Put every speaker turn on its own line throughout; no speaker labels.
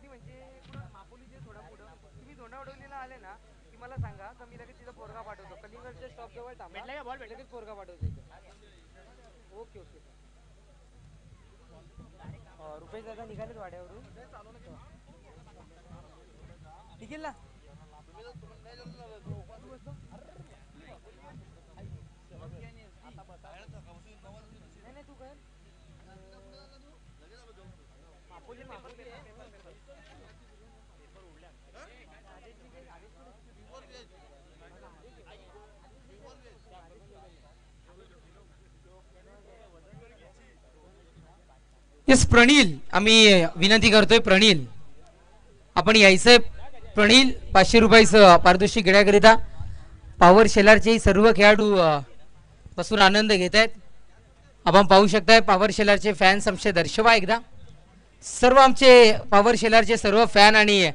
मध्ये म्हणजे पुढं मापोलीचे थोडा पुढं तुम्ही धोंडावडवलीला आले ना की मला सांगा तर मी लगेच तिथं पोरगा पाठवतो. कलिंगडच्या स्टॉप जवळ थांबा. भेटला का बॉल? लगेच पोरगा पाठवतो इथं. ओके ओके रुपेश दादा निघालेत वाड्यावरून. निघेल ना. नाही नाही तू कर. मापोली मापोली येस प्रणील आम्ही विनंती करतोय प्रणील आपण यायचंय. प्रणील 500 रुपयाचं पारितोषिक घेण्याकरिता पॉवर शेलारचे सर्व खेळाडू बसून आनंद घेत आहेत. आपण पाहू शकताय पॉवर शेलारचे फॅन्स आमचे दर्शवा एकदा. सर्व आमचे पॉवर शेलारचे सर्व फॅन आणि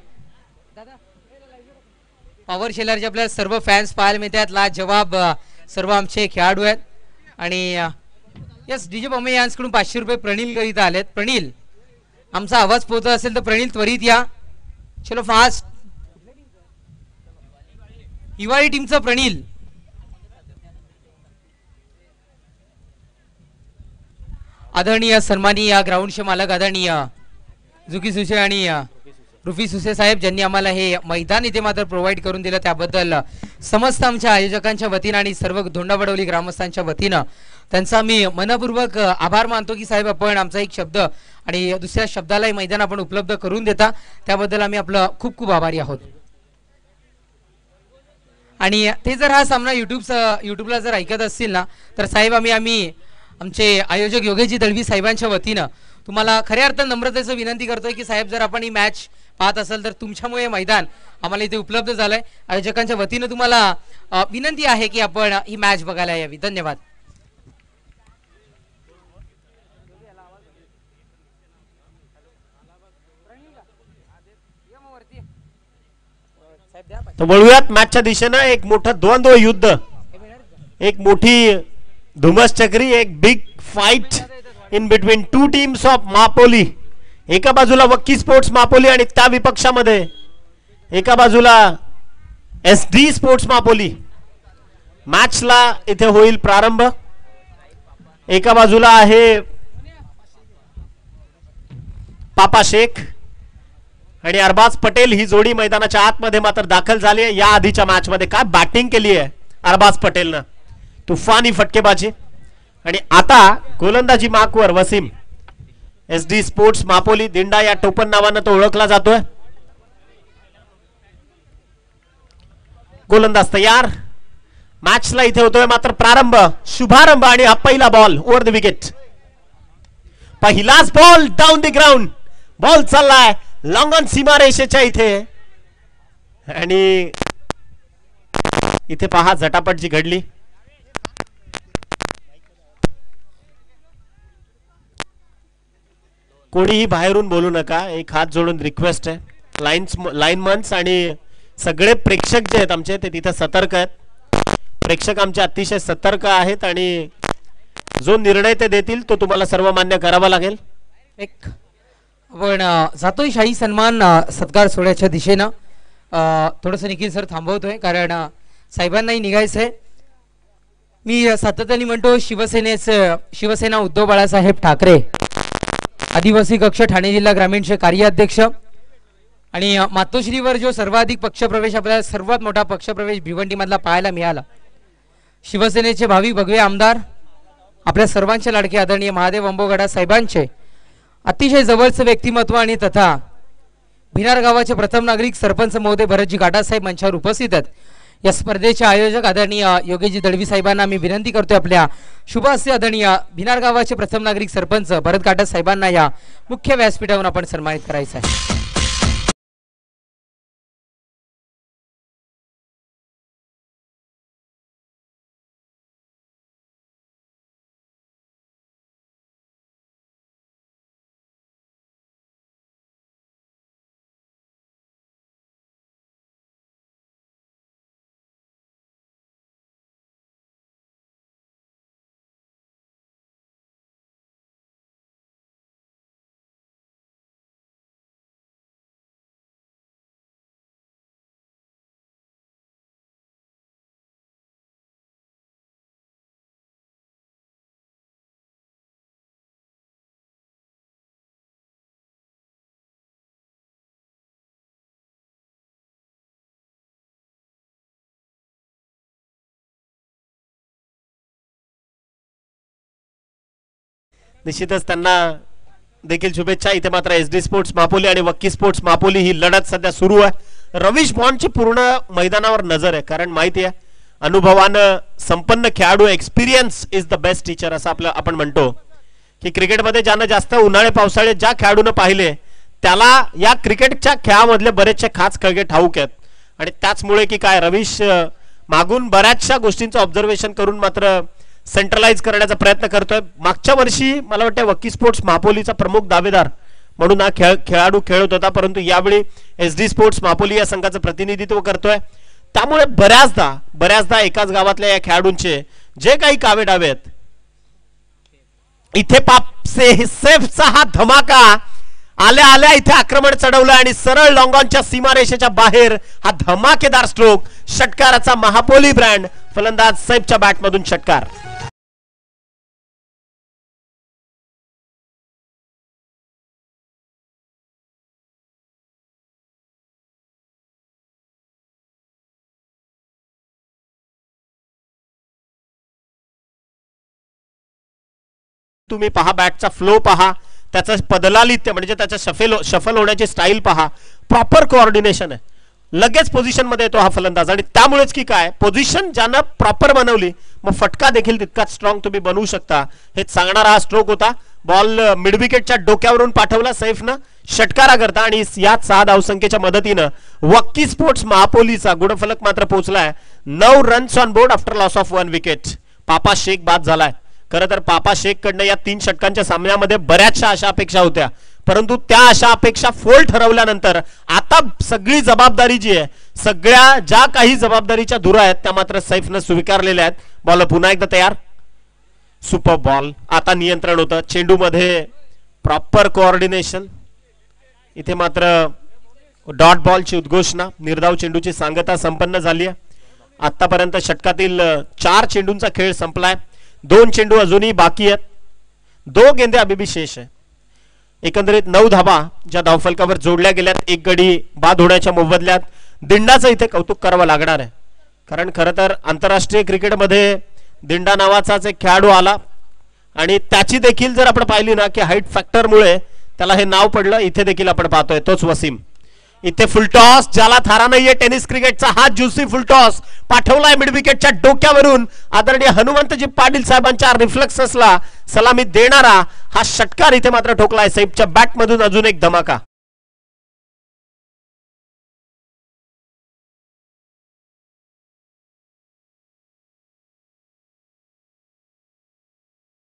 पॉवर शेलारचे आपल्याला सर्व फॅन्स पाहायला मिळतात. लाजवाब सर्व आमचे खेळाडू आहेत आणि यस डीजे बॉम्बे यांकडून 500 रुपये प्रणील करिता आलेत. प्रणील आमचा आवाज पोहोचत असेल तर प्रणील त्वरित या. चलो फास्ट. हिवाळी टीमचा प्रणील आदरणीय सन्माननीय ग्राउंडचे मालक आदरणीय जुकी सुसे आणि रुफी सुसे साहेब ज्यांनी आम्हाला हे मैदान इथे मात्र प्रोव्हाइड करून दिलं त्याबद्दल समस्त आमच्या आयोजकांच्या वतीनं आणि सर्व धोंडावडवली ग्रामस्थांच्या वतीनं त्यांचा मी मनपूर्वक आभार मानतो की साहेब आपण आमचा एक शब्द आणि दुसऱ्या शब्दालाही मैदान आपण उपलब्ध करून देता त्याबद्दल आम्ही आपलं खूप खूप आभारी आहोत. आणि ते जर हा सामना यूट्यूबला जर ऐकत असतील ना तर साहेब आम्ही आमचे आयोजक योगेशजी दळवी साहेबांच्या वतीनं तुम्हाला खऱ्या अर्थ नम्रतेचं विनंती करतोय की साहेब जर आपण ही मॅच पाहत असेल तर तुमच्यामुळे मैदान आम्हाला इथे उपलब्ध झालंय. आयोजकांच्या वतीनं तुम्हाला विनंती आहे की आपण ही मॅच बघायला यावी. धन्यवाद.
तर वळूयात मॅचच्या दिशेनं. एक मोठं द्वंद्व युद्ध, एक मोठी धुमस चक्री, एक big fight in between two teams of Mapoli. एका बाजूला वक्की स्पोर्ट्स मापोली आणि त्या विपक्षामध्ये एका बाजूला SD स्पोर्ट्स मापोली. मॅचला इथे होईल प्रारंभ. एका बाजूला आहे पापा शेख आणि अरबाज पटेल. ही जोडी मैदानाच्या आतमध्ये मात्र दाखल झाली आहे. या आधीच्या मॅच मध्ये काय बॅटिंग केली आहे अरबाज पटेलनं, तुफानी फटकेबाजी. आणि आता गोलंदाजी मार्कवर वसीम. SD स्पोर्ट्स मापोली दिंडा या टोपण नावानं तो ओळखला जातोय. गोलंदाज तयार. मॅचला इथे होतोय मात्र प्रारंभ, शुभारंभ. आणि हा पहिला बॉल ओव्हर द विकेट. पहिलाच ball down the ground. Ball चाललाय लॉंग ऑन सीमारेषेच्या इथे आणि इथे पहा झटापट जी घडली. कोणीही बाहेरून बोलू नका, एक हात जोडून रिक्वेस्ट आहे. लाईनमन्स आणि सगळे प्रेक्षक जे आहेत आमचे ते तिथे सतर्क आहेत. प्रेक्षक आमचे अतिशय सतर्क आहेत आणि जो निर्णय ते देतील तो तुम्हाला सर्व मान्य करावा लागेल.
एक आपण जातोय शाही सन्मान सत्कार सोहळ्याच्या दिशेनं. थोडंसं निखिल सर थांबवतोय कारण साहेबांनाही निघायचं आहे. मी सातत्याने म्हणतो शिवसेना उद्धव बाळासाहेब ठाकरे आदिवासी कक्ष ठाणे जिल्हा ग्रामीणचे कार्याध्यक्ष आणि मातोश्रीवर जो सर्वाधिक पक्षप्रवेश आपल्याला सर्वात मोठा पक्षप्रवेश भिवंडीमधला पाहायला मिळाला. शिवसेनेचे भावी भगवे आमदार आपल्या सर्वांचे लाडके आदरणीय महादेव अंबोगडा साहेबांचे अतिशय जवळचं व्यक्तिमत्व आणि तथा भिनार गावाचे प्रथम नागरिक सरपंच महोदय भरतजी गाडा साहेब मंचावर उपस्थित आहेत. या स्पर्धेचे आयोजक आदरणीय योगेशजी दळवी साहेबांना मी विनंती करतोय आपल्या शुभ हस्ते आदरणीय भिनार गावाचे प्रथम नागरिक सरपंच भरत गाडा साहेबांना या मुख्य व्यासपीठावरून आपण सन्मानित करायचं आहे.
निश्चितच त्यांना देखील शुभेच्छा. इथे मात्र SD स्पोर्ट्स मापोली आणि वक्की स्पोर्ट्स मापोली ही लढत सध्या सुरू आहे. रवीश बॉन्डची पूर्ण मैदानावर नजर आहे, कारण माहिती आहे अनुभवानं संपन्न खेळाडू, experience is the best teacher असं आपण म्हणतो की क्रिकेटमध्ये ज्यानं जास्त उन्हाळे पावसाळे ज्या खेळाडूनं पाहिले त्याला या क्रिकेटच्या खेळामधले बरेचसे खास खळगे ठाऊक आहेत. आणि त्याचमुळे की काय रवीश मागून बऱ्याचशा गोष्टींचं ऑब्झर्वेशन करून मात्र सेंट्रलाइज करण्याचा प्रयत्न करतोय. मागच्या वर्षी मला वाटतं वक्की स्पोर्ट्स मापोलीचा प्रमुख दावेदार म्हणून हा खेळाडू खेळत होता, परंतु यावेळी SD स्पोर्ट्स मापोली या संघाचं प्रतिनिधित्व करतोय. त्यामुळे बऱ्याचदा एकाच गावातल्या या खेळाडूंचे जे काही कावे डावे आहेत, इथे सेफचा हा धमाका आल्या आल्या इथे आक्रमण चढवलं आणि सरळ लॉंगॉनच्या सीमारेषेच्या बाहेर हा धमाकेदार स्ट्रोक, षटकाराचा महापोली ब्रँड, फलंदाज सैफच्या बॅटमधून षटकार. तुम्ही पहा बॅटचा फ्लो पहा, त्याचं पदलालित्य म्हणजे त्याच्या शफल होण्याची स्टाईल पहा, प्रॉपर कोऑर्डिनेशन आहे. लगेच पोझिशन मध्ये येतो हा फलंदाज. आणि त्यामुळेच की काय पोझिशन ज्यानं प्रॉपर बनवली मग फटका देखील तितकाच स्ट्रॉंग तुम्ही बनवू शकता हेच सांगणारा हा स्ट्रोक होता. बॉल मिड विकेटच्या डोक्यावरून पाठवला सैफनं षटकारा करता आणि याच 6 धावसंख्येच्या मदतीनं वक्की स्पोर्ट्स महापोलीचा गुणफलक मात्र पोहोचलाय 9 runs on board after loss of 1 wicket. Papa Shaikh बाद झालाय. खरं तर पापा शेख कडनं या 3 षटकांच्या सामन्यामध्ये बऱ्याचशा अशा अपेक्षा होत्या, परंतु त्या अशा अपेक्षा फोल ठरवल्यानंतर आता सगळी जबाबदारी जी आहे, सगळ्या ज्या काही जबाबदारीच्या धुरा आहेत त्या मात्र सैफनं स्वीकारलेल्या आहेत. बॉल पुन्हा एकदा तयार, सुपर बॉल. आता नियंत्रण होतं चेंडूमध्ये, प्रॉपर कोऑर्डिनेशन. इथे मात्र डॉट बॉलची उद्घोषणा, निर्धाव चेंडूची सांगता संपन्न झाली आहे. आतापर्यंत षटकातील 4 चेंडूंचा खेळ संपलाय. 2 चेंडू अजूनही बाकी आहेत. 2 गेंदे अभी भी शेष आहे. एकंदरीत 9 धावा ज्या धावफलकावर जोडल्या गेल्यात. 1 गडी बाद होण्याच्या मोबदल्यात दिंडाचं इथे कौतुक करावं लागणार आहे, कारण खरं तर आंतरराष्ट्रीय क्रिकेटमध्ये दिंडा नावाचाच एक खेळाडू आला आणि त्याची देखील जर आपण पाहिली ना की हाईट फॅक्टरमुळे त्याला हे नाव पडलं. इथे देखील आपण पाहतोय तोच वसीम. इथे फुलटॉस ज्याला थारा नाहीये टेनिस क्रिकेटचा, हा ज्युसी फुलटॉस पाठवलाय मिड विकेटच्या डोक्यावरून. आदरणीय हनुमंतजी पाटील साहेबांच्या रिफ्लेक्ससला सलामी देणारा हा षटकार इथे मात्र ठोकलाय सैफच्या बॅटमधून. अजून एक धमाका.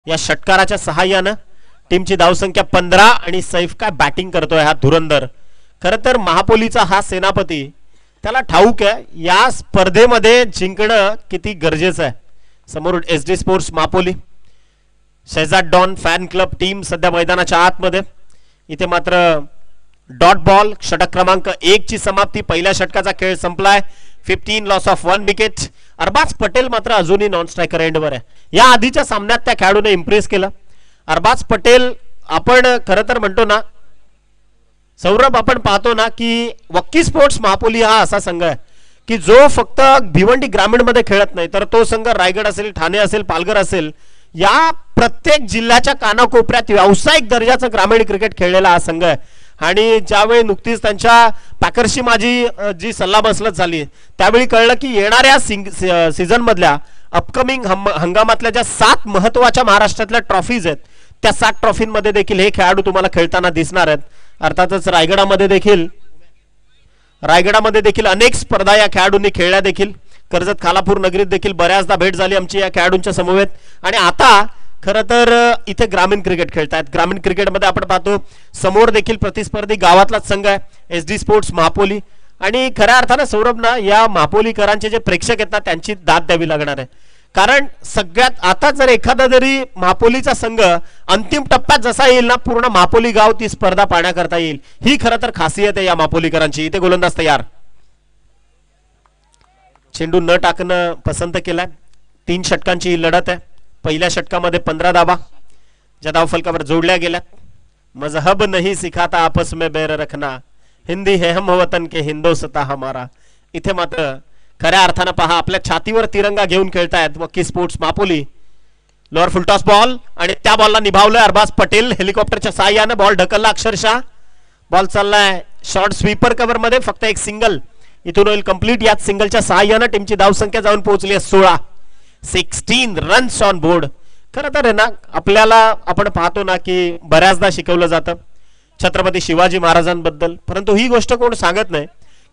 या षटकाराच्या सहाय्यानं टीमची धावसंख्या 15 आणि सैफ काय बॅटिंग करतोय हा धुरंधर. खरं तर महापोलीचा हा सेनापती, त्याला ठाऊक आहे या स्पर्धेमध्ये जिंकणं किती गरजेचं आहे. समोर SD sports Mapoli, Shahzad don fan club team सध्या मैदानाच्या आतमध्ये. इथे मात्र डॉट बॉल, षटक क्रमांक 1 ची समाप्ती. पहिल्या षटकाचा खेळ संपलाय. 15 loss of 1 wicket. Arbaz Patel मात्र अजूनही नॉन स्ट्रायकर एंडवर आहे. या आधीच्या सामन्यात त्या खेळाडूने इम्प्रेस केलं. अरबाज पटेल, आपण खरं तर म्हणतो ना सौरभ, आपण पाहतो ना की वक्की स्पोर्ट्स महापोली हा असा संघ आहे की जो फक्त भिवंडी ग्रामीण मध्ये खेळत नाही, तर तो संघ रायगड असेल, ठाणे असेल, पालघर असेल, या प्रत्येक जिल्ह्याच्या कानाकोपऱ्यात व्यावसायिक दर्जाचं ग्रामीण क्रिकेट खेळलेला हा संघ आहे. आणि ज्यावेळी नुकतीच त्यांच्या पॅकर्सची माझी जी सल्लामसलत झाली त्यावेळी कळलं की येणाऱ्या सीझन मधल्या अपकमिंग हंगामातल्या ज्या 7 महत्वाच्या महाराष्ट्रातल्या ट्रॉफीज आहेत त्या 7 ट्रॉफींमध्ये देखील हे खेळाडू तुम्हाला खेळताना दिसणार आहेत. अर्थातच रायगडामध्ये देखील अनेक स्पर्धा या खेळाडूंनी खेळल्या देखील. कर्जत खालापूर नगरीत देखील बऱ्याचदा भेट झाली आमची या खेळाडूंच्या समवेत. आणि आता खरं तर इथे ग्रामीण क्रिकेट खेळतायत. ग्रामीण क्रिकेटमध्ये आपण पाहतो समोर देखील प्रतिस्पर्धी गावातलाच संघ आहे SD स्पोर्ट्स महापोली. आणि खऱ्या अर्थानं सौरभ ना या महापोलीकरांचे जे प्रेक्षक आहेत ना त्यांची दाद द्यावी लागणार आहे, कारण सगळ्यात आता जर एखादा जरी महापोलीचा संघ अंतिम टप्प्यात जसा येईल ना, पूर्ण महापोली गाव ती स्पर्धा पाहण्याकरता येईल. ही खरं तर खासियत आहे या महापोलीकरांची. इथे गोलंदाज तयार, चेंडू न टाकणं पसंत केलाय. 3 षटकांची लढत आहे. पहिल्या षटकामध्ये 15 धावा ज्या धावफलकावर जोडल्या गेल्यात. मजहब नहीं सिखाता आपस में बैर रखना, हिंदी है हम वतन के हिंदोसता हमारा. इथे मात्र खऱ्या अर्थानं पहा आपल्या छातीवर तिरंगा घेऊन खेळतायत वक्की स्पोर्ट्स मापोली. लोअर फुलटॉस बॉल आणि त्या बॉलला निभावलं अरबाज पटेल हेलिकॉप्टरच्या साहाय्याने. बॉल ढकलला अक्षरशः. बॉल चाललाय शॉर्ट स्वीपर कव्हर मध्ये. फक्त एक सिंगल इथून होईल कंप्लीट. याच सिंगलच्या साहाय्याने टीमची धावसंख्या जाऊन पोहोचली आहे 16. 16 रन्स ऑन बोर्ड. खरं तर आहे ना, आपल्याला आपण पाहतो ना की बऱ्याचदा शिकवलं जातं छत्रपती शिवाजी महाराजांबद्दल, परंतु ही गोष्ट कोण सांगत नाही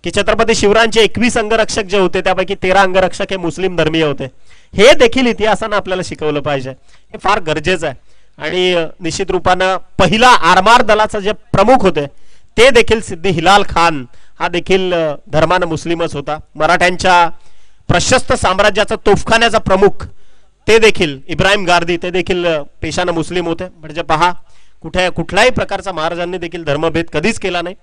की छत्रपती शिवरायांचे 21 अंगरक्षक जे होते त्यापैकी 13 अंगरक्षक हे मुस्लिम धर्मीय होते. हे देखील इतिहासानं आपल्याला शिकवलं पाहिजे. हे फार गरजेचं आहे. आणि निश्चित रूपानं पहिला आरमार दलाचा जे प्रमुख होते ते देखील सिद्दी हिलाल खान हा देखील धर्मानं मुस्लिमच होता. मराठ्यांच्या प्रशस्त साम्राज्याचा तोफखान्याचा प्रमुख ते देखील इब्राहिम गार्दी ते देखील पेशानं मुस्लिम होते. म्हणजे पहा, कुठल्याही प्रकारचा महाराजांनी देखील धर्मभेद कधीच केला नाही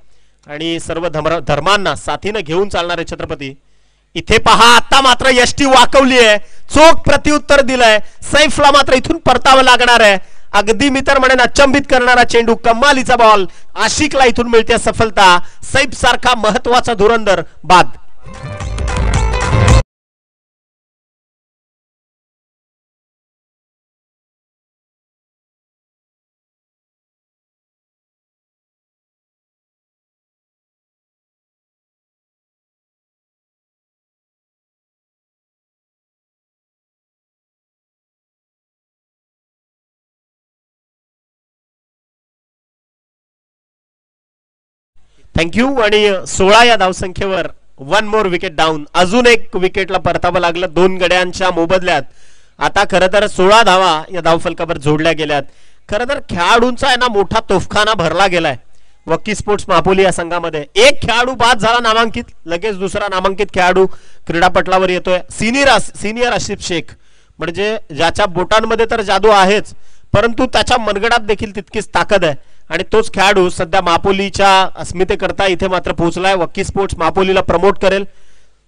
आणि सर्व धर्मांना साथीनं घेऊन चालणारे छत्रपती. इथे पहा, आता मात्र यष्टी वाकवली आहे, चोख प्रत्युत्तर दिलंय. सैफला मात्र इथून परतावं लागणार आहे. अगदी मी तर म्हणेन अचंबित करणारा चेंडू, कमालीचा बॉल. आशिकला इथून मिळते सफलता. सैफ सारखा महत्वाचा धुरंदर बाद. थँक्यू. आणि 16 या धावसंख्येवर 1 मोर विकेट डाऊन. अजून एक विकेटला परतावं लागलं 2 गड्यांच्या मोबदल्यात. आता खरं तर 16 धावा या धावफलकावर जोडल्या गेल्यात. खरं तर खेळाडूंचा आहे ना मोठा तोफखाना भरला गेलाय वक्की स्पोर्ट्स मापोली या संघामध्ये. एक खेळाडू बाद झाला नामांकित, लगेच दुसरा नामांकित खेळाडू क्रीडापटलावर येतोय. सिनियर आसिफ शेख, म्हणजे ज्याच्या बोटांमध्ये तर जादू आहेच परंतु त्याच्या मनगडात देखील तितकीच ताकद आहे. आणि तोच खेळाडू सध्या मापोलीच्या अस्मितेकरता इथे मात्र पोहोचलाय. वक्की स्पोर्ट्स मापोलीला प्रमोट करेल.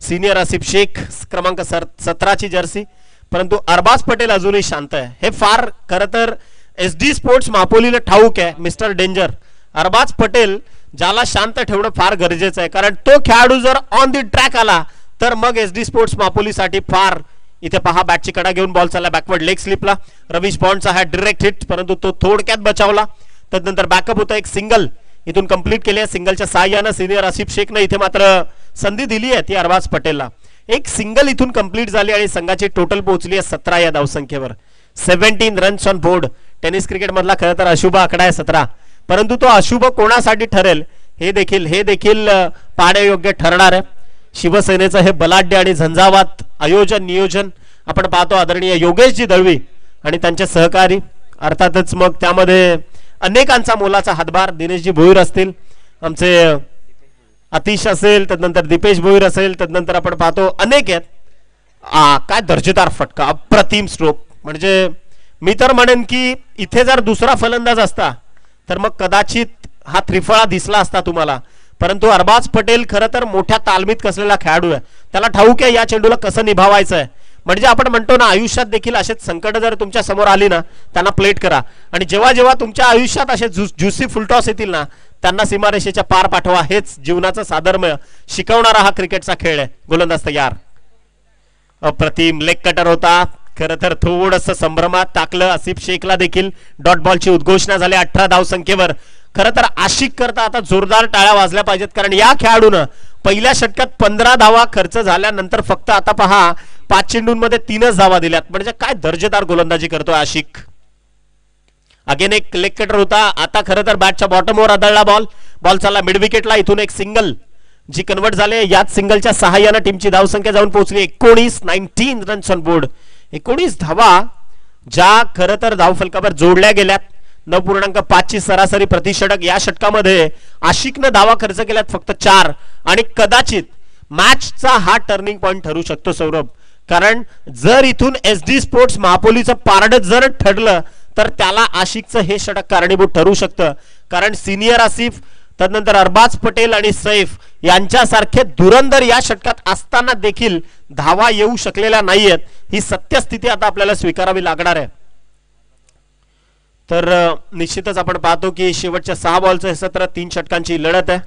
सिनियर आसिफ शेख क्रमांक 17 ची जर्सी. परंतु अरबाज पटेल अजूनही शांत आहे. हे फार खरं तर SD स्पोर्ट्स मापोलीला ठाऊक आहे. मिस्टर डेंजर अरबाज पटेल ज्याला शांत ठेवणं फार गरजेचं आहे, कारण तो खेळाडू जर ऑन दी ट्रॅक आला तर मग SD स्पोर्ट्स मापोलीसाठी फार. इथे पहा, बॅटची कडा घेऊन बॉल चालला बॅकवर्ड लेग स्लिपला. रवीश बॉन्डचा हा डायरेक्ट हिट, परंतु तो थोडक्यात बचावला. त्यानंतर बॅकअप होता. एक सिंगल इथून कंप्लीट केली आहे. सिंगलच्या साहाय्यानं सिनियर आसिफ शेखने इथे मात्र संधी दिली आहे ती अरबाज पटेलला. एक सिंगल इथून कंप्लीट झाली आणि संघाची टोटल पोहोचली आहे 17 या धावसंख्येवर. 17 runs on board. Tennis cricket मधला खरं तर अशुभ आकडा आहे 17, परंतु तो अशुभ कोणासाठी ठरेल हे देखील पाहण्यायोग्य ठरणार आहे. शिवसेनेचं हे बलाढ्य आणि झंझावात आयोजन नियोजन आपण पाहतो आदरणीय योगेशजी दळवी आणि त्यांचे सहकारी. अर्थातच मग त्यामध्ये अनेकांचा मोलाचा हातभार. दिनेशजी भोईर असतील, आमचे अतिश असेल, त्यानंतर दीपेश भोईर असेल, त्यानंतर आपण पाहतो अनेक आहेत. काय दर्जेदार फटका, अप्रतिम स्ट्रोक. म्हणजे मी तर म्हणेन की इथे जर दुसरा फलंदाज असता तर मग कदाचित हा त्रिफळा दिसला असता तुम्हाला. परंतु अरबाज पटेल खरं तर मोठ्या तालमीत कसलेला खेळाडू आहे. त्याला ठाऊक आहे या चेंडूला कसं निभावायचं आहे. म्हणजे आपण म्हणतो ना, आयुष्यात देखील असेच संकट जर तुमच्या समोर आली ना त्यांना प्लेट करा. आणि जेव्हा जेव्हा तुमच्या आयुष्यात असे ज्युसी फुलटॉस येतील ना त्यांना सीमारेषेच्या पार पाठवा. हेच जीवनाचं साधर्म्य शिकवणारा हा क्रिकेटचा खेळ आहे. गोलंदाज तयार. अप्रतिम लेग कटर होता. खरं तर थोडंसं संभ्रमात टाकलं. आसिफ शेखला देखील डॉट बॉलची उद्घोषणा झाली 18 धावसंख्येवर. खरं तर आशिक करता आता जोरदार टाळ्या वाजल्या पाहिजेत, कारण या खेळाडूनं पहिल्या षटकात 15 धावा खर्च झाल्यानंतर फक्त आता पहा 5 चेंडूंमध्ये 3च धावा दिल्यात. म्हणजे काय दर्जेदार गोलंदाजी करतोय आशिक. अगेन एक लेग कटर होता. आता खरं तर बॅटच्या बॉटमवर आदळला बॉल चालला मिड विकेटला. इथून एक सिंगल जी कन्वर्ट झाले. याच सिंगलच्या सहाय्याने टीमची धावसंख्या जाऊन पोहोचली 19 रन्स ऑन बोर्ड. 19 धावा ज्या खरं तर धावफलकावर जोडल्या गेल्यात. 9.5 ची सरासरी प्रतिषटक. या षटकामध्ये आशिकनं धावा खर्च केल्यात फक्त 4. आणि कदाचित मॅचचा हा टर्निंग पॉइंट ठरू शकतो सौरभ, कारण जर इथून SD स्पोर्ट्स महापोलीचं पारड जर ठरलं तर त्याला आशिकचं हे षटक कारणीभूत ठरू शकतं. कारण सिनियर आसिफ, त्यानंतर अरबाज पटेल आणि सैफ यांच्यासारखे धुरंदर या षटकात असताना देखील धावा येऊ शकलेल्या नाहीयेत. ही सत्यस्थिती आता आपल्याला स्वीकारावी लागणार आहे. तर निश्चितच आपण पाहतो की शेवटच्या 6 बॉलचं हे सत्र 3 षटकांची लढत आहे.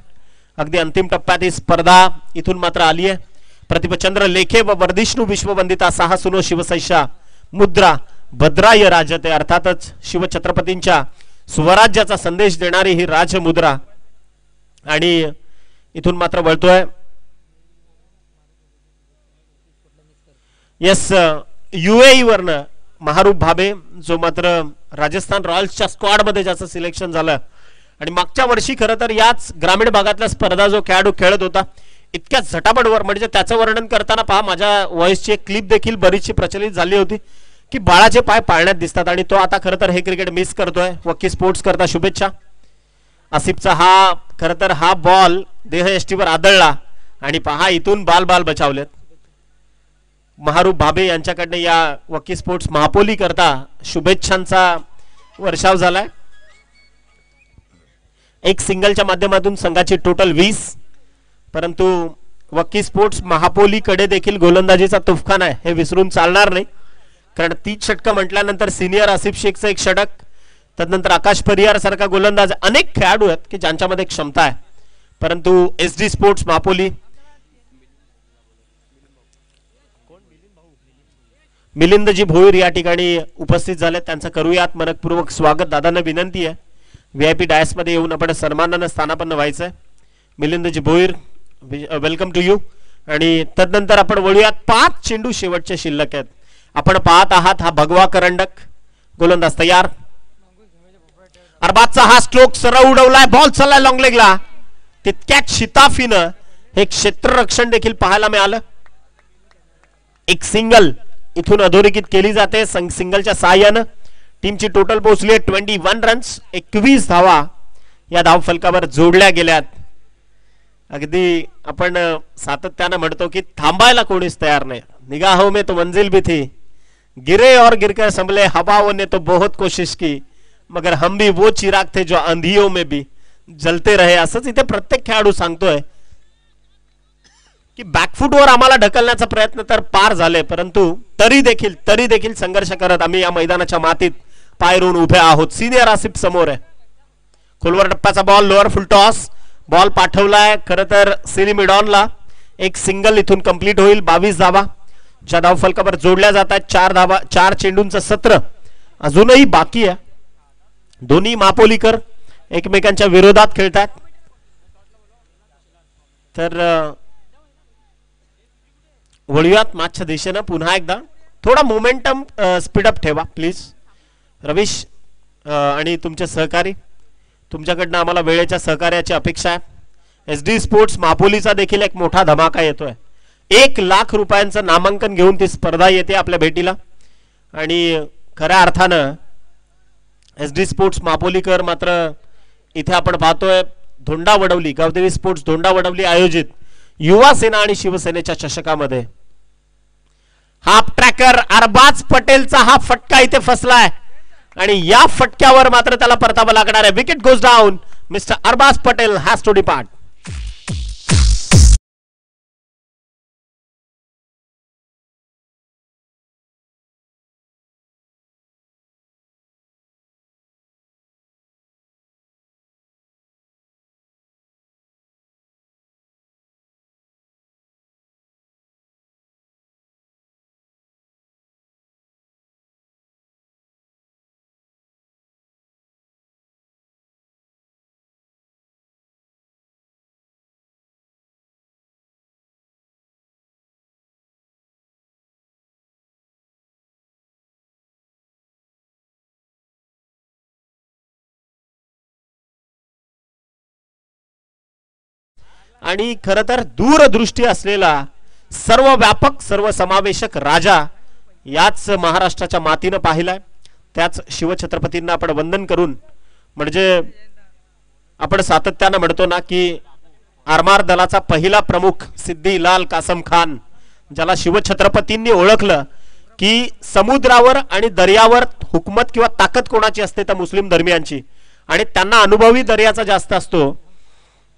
अगदी अंतिम टप्प्यात ही स्पर्धा इथून मात्र आली आहे. प्रतिभचंद्र लेखे व वर्धिष्णू विश्ववंदिता साहसुनो शिवसैषा मुद्रा भद्राय राजते, अर्थातच शिवछत्रपतींच्या स्वराज्याचा संदेश देणारी ही राजमुद्रा. आणि इथून मात्र वळतोय यस UAE वरनं महारूप भाबे, जो मात्र राजस्थान रॉयल्सच्या स्क्वॉड मध्ये ज्याचं सिलेक्शन झालं. आणि मागच्या वर्षी खरं तर याच ग्रामीण भागातला स्पर्धा जो खेळाडू खेळत होता, इतक्या झटापटवर, म्हणजे त्याचं वर्णन करताना पहा, माझ्या व्हॉइसची एक क्लिप देखील बरीचशी प्रचलित झाली होती की बाळाचे पाय पाळण्यात दिसतात. आणि तो आता खरं तर हे क्रिकेट मिस करतोय. वक्की स्पोर्ट्स करता शुभेच्छा. आसिफचा हा खरं तर हा बॉल देहयष्टीवर आदळला आणि पहा इथून बाल बचावलेत. महारूप भाबे यांच्याकडनं या वक्की स्पोर्ट्स महापोली करता शुभेच्छांचा वर्षाव झालाय. एक सिंगलच्या माध्यमातून संघाची टोटल 20, परंतु वक्की स्पोर्ट्स महापोली कडे देखील गोलंदाजीचा तुफखान आहे, हे विसरून चालणार नाही. कारण 30 षटकं म्हटल्यानंतर सिनियर आसिफ शेखचं एक षटक, तदनंतर आकाश परियार सारखा गोलंदाज, अनेक खेळाडू आहेत की ज्यांच्यामध्ये क्षमता आहे. परंतु SD स्पोर्ट्स महापोली, मिलिंदजी भोईर या ठिकाणी उपस्थित झाले, त्यांचं करूयात मनपूर्वक स्वागत. दादांना विनंती आहे VIP डायस मध्ये येऊन आपण सन्मानानं स्थानापन्न व्हायचंय. मिलिंदजी भोईर, वेलकम टू यू. आणि तदनंतर आपण वळूयात 5 चेंडू शेवटचे शिल्लक आहेत. आपण पाहत आहात हा भगवा करंडक, गोलंदाज तयार. अरबाजचा हा स्ट्रोक सरळ उडवलाय, बॉल चाललाय लॉंग लेगला, तितक्यात शिताफीनं हे क्षेत्ररक्षण देखील पाहायला मिळालं. एक सिंगल इथून अधोरेखित केली जाते. सिंगलच्या सहाय्यानं टीमची टोटल पोहोचली 21 रन्स, 21 धावा या धावफलकावर जोडल्या गेल्यात. अगदी आपण सातत्यानं म्हणतो की थांबायला कोणीच तयार नाही. निगाहों में तो मंजिल भी थी, गिरे और गिरकर संभले, हवाओं ने तो बहुत कोशिश की, मगर हम भी वो चिराग थे जो अंधियों में भी जलते रहे. असंच इथे प्रत्येक खेळाडू सांगतोय की बॅकफुटवर आम्हाला ढकलण्याचा प्रयत्न तर पार झाले, परंतु तरी देखील संघर्ष करत आम्ही या मैदानाच्या मातीत पाय रोवून उभे आहोत. सिनियर आसिफ समोर आहे. खोलवर टप्प्याचा बॉल, लोअर फुल टॉस, बॉल पाठवलाय खरं तर सिली मिडॉनला. एक सिंगल इथून कंप्लीट होईल. 22 धावा ज्या धावफलकावर जोडल्या जात आहेत. 4 चेंडूंचं सत्र अजूनही बाकी आहे. दोन्ही मापोलीकर एकमेकांच्या विरोधात खेळतात. तर वळूयात मॅचच्या दिशेनं पुन्हा एकदा. थोडा मोमेंटम स्पीडअप ठेवा प्लीज. रवीश आणि तुमचे सहकारी, तुमच्याकडनं आम्हाला वेळेच्या सहकार्याची अपेक्षा आहे. SD स्पोर्ट्स मापोलीचा देखील एक मोठा धमाका येतोय. 1 लाख रुपयांचं नामांकन घेऊन ती स्पर्धा येते आपल्या भेटीला. आणि खऱ्या अर्थानं SD स्पोर्ट्स मापोलीकर मात्र इथे आपण पाहतोय धोंडावडवली, गावदेवी स्पोर्ट्स धोंडावडवली आयोजित युवा सेना आणि शिवसेनेच्या चषकामध्ये हाफ ट्रॅकर अरबाज पटेलचा हा फटका इथे फसलाय आणि या फटक्यावर मात्र त्याला परतावा लागणार आहे. Wicket goes down. Mister Arbaz Patel has to depart. आणि खरं तर दूरदृष्टी असलेला सर्व व्यापक सर्व समावेशक राजा याच महाराष्ट्राच्या मातीनं पाहिलाय. त्याच शिवछत्रपतींना आपण वंदन करून, म्हणजे आपण सातत्यानं म्हणतो ना की आरमार दलाचा पहिला प्रमुख सिद्धी लाल कासम खान, ज्याला शिवछत्रपतींनी ओळखलं की समुद्रावर आणि दर्यावर हुकमत किंवा ताकद कोणाची असते तर मुस्लिम धर्मियांची, आणि त्यांना अनुभवी दर्याचा जास्त असतो.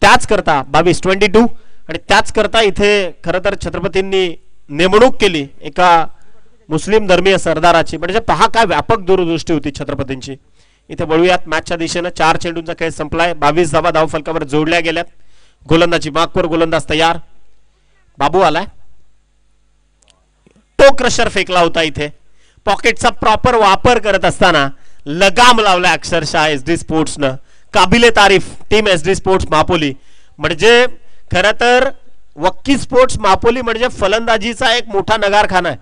त्याच करता 22 आणि त्याच करता इथे खरं तर छत्रपतींनी नेमणूक केली एका मुस्लिम धर्मीय सरदाराची. म्हणजे पहा काय व्यापक दूरदृष्टी होती छत्रपतींची. इथे वळूयात मॅचच्या दिशेनं. 4 चेंडूंचा खेळ संपलाय. 22 धावा धावफलकावर जोडल्या गेल्यात. गोलंदाजी मागवर गोलंदाज तयार. बाबू आलाय. टो क्रशर फेकला होता इथे, पॉकेटचा प्रॉपर वापर करत असताना लगाम लावला अक्षरशः SD स्पोर्ट्सनं. काबिले तारीफ टीम SD स्पोर्ट्स मापोली. म्हणजे खरं तर वक्की स्पोर्ट्स मापोली म्हणजे फलंदाजीचा एक मोठा नगारखाना आहे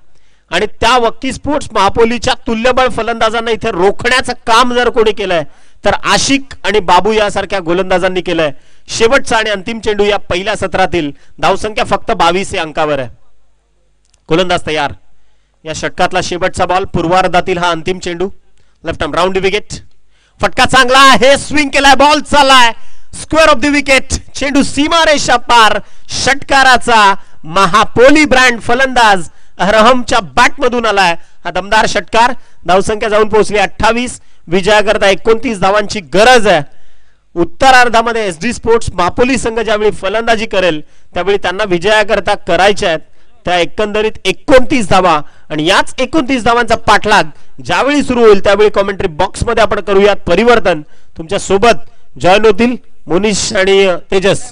आणि त्या वक्की स्पोर्ट्स मापोलीच्या तुल्यबळ फलंदाजांना इथे रोखण्याचं काम जर कोणी केलंय तर आशिक आणि बाबू यासारख्या गोलंदाजांनी केलंय. शेवटचा आणि अंतिम चेंडू या पहिल्या सत्रातील धावसंख्या फक्त 22 अंकावर आहे. गोलंदाज तयार. या षटकातला शेवटचा बॉल, पूर्वार्धातील हा अंतिम चेंडू. Left arm round wicket. फटका चांगला आहे, स्विंग केलाय, बॉल चाललाय स्क्वेअर ऑफ द विकेट. चेंडू सीमारेषा पार. षटकाराचा महापोली ब्रँड फलंदाज अरहमच्या बॅट मधून आलाय. हा दमदार षटकार. धावसंख्या जाऊन पोहोचली 28. विजयाकरता 29 धावांची गरज आहे. उत्तरार्धामध्ये SD स्पोर्ट्स मापोली संघ ज्यावेळी फलंदाजी करेल त्यावेळी त्यांना विजयाकरता करायच्या आहेत त्या एकंदरीत 29 धावा. आणि याच 29 धावांचा पाठलाग ज्यावेळी सुरू होईल त्यावेळी कॉमेंट्री बॉक्स मध्ये आपण करूयात परिवर्तन. तुमच्या सोबत जॉईन होतील मोनिश आणि तेजस.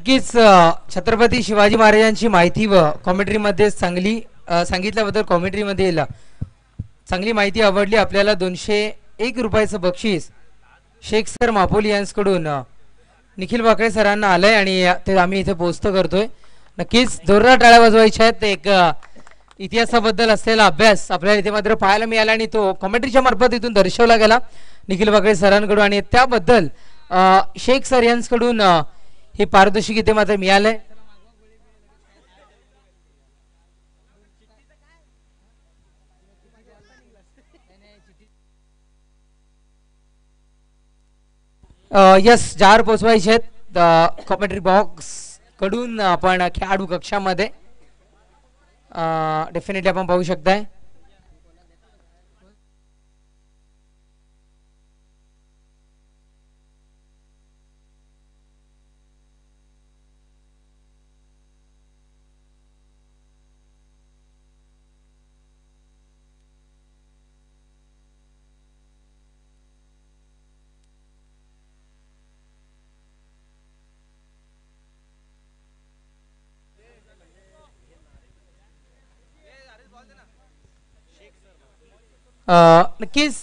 नक्कीच छत्रपती शिवाजी महाराजांची माहिती व कॉमेंट्रीमध्ये चांगली सांगितल्याबद्दल कॉमेंट्रीमध्ये चांगली माहिती आवडली आपल्याला. 201 रुपयाचं बक्षीस शेख सर मापोली यांच्याकडून निखिल बाकळे सरांना आलंय आणि ते आम्ही इथे पोस्ट करतोय. नक्कीच जोरदार टाळ्या वाजवायच्या आहेत. एक इतिहासाबद्दल असलेला अभ्यास आपल्याला इथे मात्र पाहायला मिळाला आणि तो कॉमेंट्रीच्या मार्फत इथून दर्शवला गेला निखिल बाकळे सरांकडून आणि त्याबद्दल शेख सर यांच्याकडून हे पारितोषिक इथे मात्र मिळालंय. यस जार पोचवायचे आहेत कॉमेंट्री बॉक्स कडून आपण खेळाडू कक्षामध्ये डेफिनेटली आपण पाहू शकताय. नक्कीच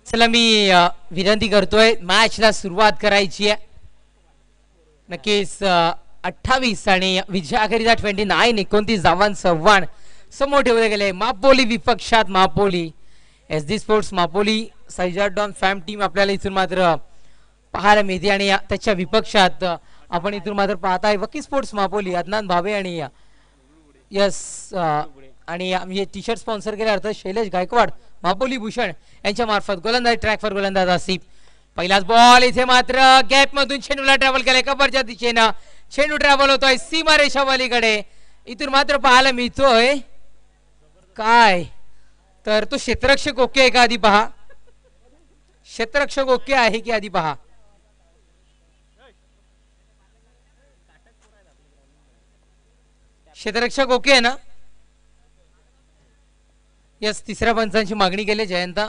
चला मी विनंती करतोय मॅचला सुरुवात करायची आहे. नक्कीच 28 आणि विजयाखेरीचा 29 धावांचं आव्हान समोर ठेवले गेले. मापोली विपक्षात मापोली SD स्पोर्ट्स मापोली सैजार्डॉन फॅम टीम आपल्याला इथून मात्र पाहायला मिळते आणि त्याच्या विपक्षात आपण इथून मात्र पाहताय वकी स्पोर्ट्स मापोली अदनान भावे आणि यस आणि आम्ही टी शर्ट स्पॉन्सर केले अर्थ शैलेश गायकवाड मापोली भूषण यांच्या मार्फत गोलंदाज ट्रॅकवर गोलंदाज आसिफ. पहिलाच बॉल इथे मात्र गॅप मधून चेंडूला ट्रॅव्हल केलाय कबरच्या दिशेनं. चेंडू ट्रॅव्हल होतोय सीमारेषा पलीकडे. इथून मात्र पाहायला मिळतोय काय तर तो क्षेत्ररक्षक ओके आहे का आधी पहा. क्षेत्ररक्षक ओके आहे की आधी पहा. क्षेत्ररक्षक ओके आहे ना. यस तिसऱ्या पंचांची मागणी केली जयंता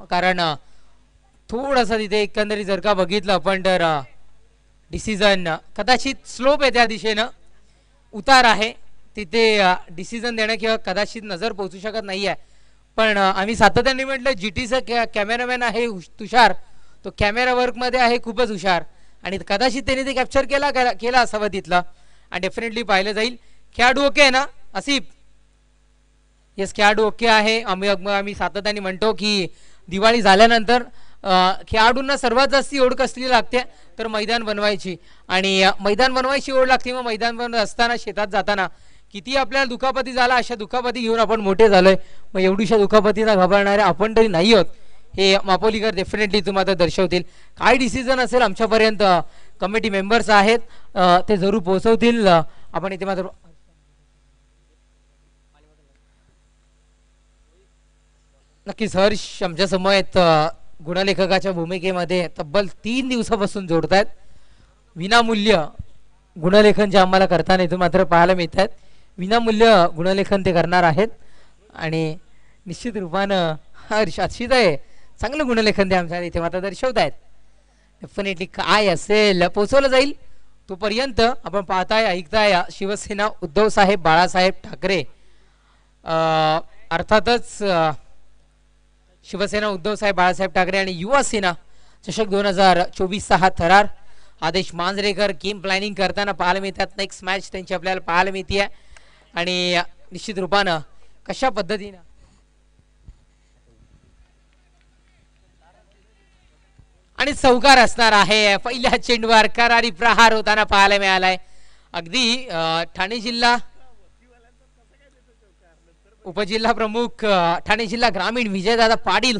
कारण थोडासा तिथे एकंदरीत जर का बघितलं आपण तर डिसिजन कदाचित स्लोप आहे त्या दिशेनं उतार आहे तिथे डिसिजन देणं किंवा कदाचित नजर पोहोचू शकत नाही आहे. पण आम्ही सातत्याने म्हटलं GTचा कॅमेरामॅन आहे तुषार तो कॅमेरा वर्कमध्ये आहे खूपच हुशार आणि कदाचित त्याने ते कॅप्चर केला असावं तिथलं आणि डेफिनेटली पाहिलं जाईल. खेळाडू ओके आहे ना आसिफ. येस खेळाडू ओके आहे. आम्ही सातत्याने म्हणतो की दिवाळी झाल्यानंतर खेळाडूंना सर्वात जास्त ओढ कसली लागते तर मैदान बनवायची आणि मैदान बनवायची ओढ लागते. मग मैदान बनवत असताना शेतात जाताना किती आपल्याला दुखापती झाला अशा दुखापती घेऊन आपण मोठे झालोय. मग एवढीशा दुखापतीला घाबरणारे आपण तरी नाही आहोत हे मापोलीकर डेफिनेटली तुम्हाला दर्शवतील. काय डिसिजन असेल आमच्यापर्यंत कमिटी मेंबर्स आहेत ते जरूर पोहोचवतील. आपण इथे मात्र नक्कीच हर्ष आमच्या समोर गुणलेखकाच्या भूमिकेमध्ये तब्बल 3 दिवसापासून जोडतायत. विनामूल्य गुणलेखन जे आम्हाला करताना इथून मात्र पाहायला मिळत आहेत. विनामूल्य गुणलेखन ते करणार आहेत आणि निश्चित रूपानं हर्ष अशीच आहे चांगलं गुणलेखन ते आमच्या इथे मात्र दर्शवत आहेत. डेफिनेटली काय असेल पोचवलं जाईल तोपर्यंत आपण पाहताय ऐकताय शिवसेना उद्धव साहेब बाळासाहेब ठाकरे अर्थातच शिवसेना उद्धव साहेब बाळासाहेब ठाकरे आणि युवा सेना चषक 2024 हा थरार आदेश मांजरेकर गेम प्लॅनिंग करताना पाहायला मिळतात. नेक्स्ट मॅच त्यांची आपल्याला पाहायला मिळते आणि निश्चित रूपानं कशा पद्धतीनं आणि चौकार असणार आहे. पहिल्या चेंडूवर करारी प्रहार होताना पाहायला मिळालाय. अगदी ठाणे जिल्हा उपजिल्हा प्रमुख ठाणे जिल्हा ग्रामीण विजयदादा पाटील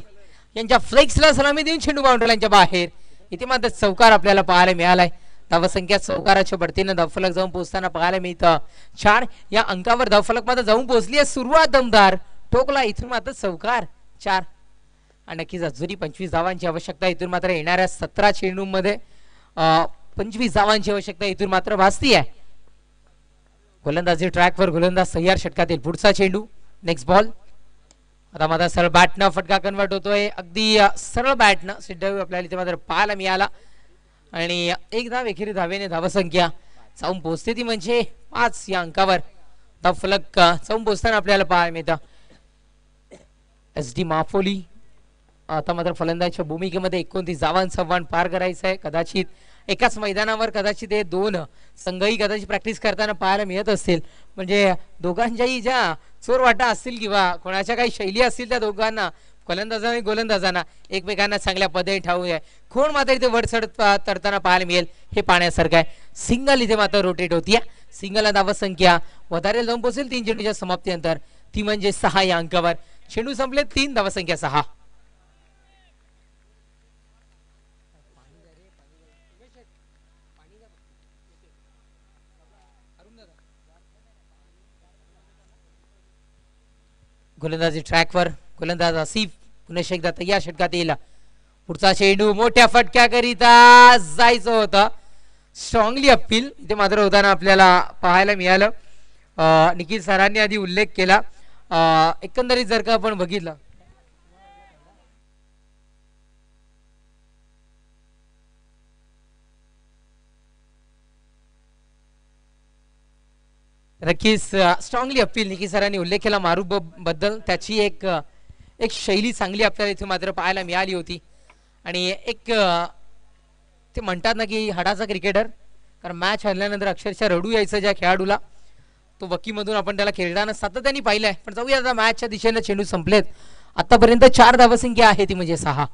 यांच्या फ्लेक्सला सलामी देऊन चेंडू बाउंड्रीच्या बाहेर इथे मात्र चौकार आपल्याला पाहायला मिळालाय. धावसंख्या चौकाराच्या बढतीनं धावफलक जाऊन पोहोचताना पाहायला मिळतं 4 या अंकावर धावफलक मात्र जाऊन पोहोचली आहे. सुरुवात दमदार ठोकला इथून मात्र चौकार 4 आणि नक्कीच अजूनही 25 धावांची आवश्यकता इथून मात्र येणाऱ्या 17 चेंडूंमध्ये 25 धावांची आवश्यकता इथून मात्र भासती आहे. गोलंदाजी ट्रॅकवर गोलंदाज सह्यार षटकातील पुढचा चेंडू नेक्स्ट बॉल आता मात्र सरळ बॅटनं फटका कन्वर्ट होतोय. अगदी सरळ बॅटनं सिद्धावी आपल्याला इथे मात्र पाहायला मिळाला आणि एक धाव एकेरी धावेने धावसंख्या जाऊन पोहोचते ती म्हणजे 5 या अंकावर धावफलक जाऊन पोहोचताना आपल्याला पाहायला मिळतं. SD माफोली आता मात्र फलंदाजच्या भूमिकेमध्ये 29 धावांचं आव्हान पार करायचं आहे. कदाचित एकाच मैदानावर कदाचित हे 2 संघही कदाचित प्रॅक्टिस करताना पाहायला मिळत असतील म्हणजे दोघांच्याही ज्या चोरवाटा असतील किंवा कोणाच्या काही शैली असतील त्या दोघांना फलंदाजांना आणि गोलंदाजांना एकमेकांना चांगल्या पद्धतीने ठाऊक आहे. कोण मात्र इथे वरचढ तरताना पाहायला मिळेल हे पाहण्यासारखं आहे. सिंगल इथे मात्र रोटेट होतीये. सिंगलला धावसंख्या वधारेला जाऊन पोहोचेल 3 चेंडूच्या समाप्तीनंतर ती म्हणजे 6 या अंकावर. चेंडू संपले 3 धावसंख्या 6. गोलंदाजी ट्रॅकवर गोलंदाज आसिफ पुन्हा एकदा तयार षटकातील पुढचा चेंडू मोठ्या फटक्याकरिता जायचं होतं. स्ट्रॉंगली अपील इथे मात्र होताना आपल्याला पाहायला मिळालं. निखिल सरांनी आधी उल्लेख केला एकंदरीत जर का आपण बघितलं नक्कीच स्ट्रॉंगली अपील निकी सरांनी उल्लेख केला मारू बद्दल. त्याची एक शैली चांगली आपल्याला इथे मात्र पाहायला मिळाली होती. आणि एक ते म्हणतात ना की हाडाचा क्रिकेटर, कारण मॅच हरल्यानंतर अक्षरशः रडू यायचं ज्या खेळाडूला, तो वकीमधून आपण त्याला खेळताना सातत्याने पाहिलंय. पण जाऊया आता मॅचच्या दिशेने. चेंडू संपलेत. आतापर्यंत 4 धावसंख्या आहे ती म्हणजे 6.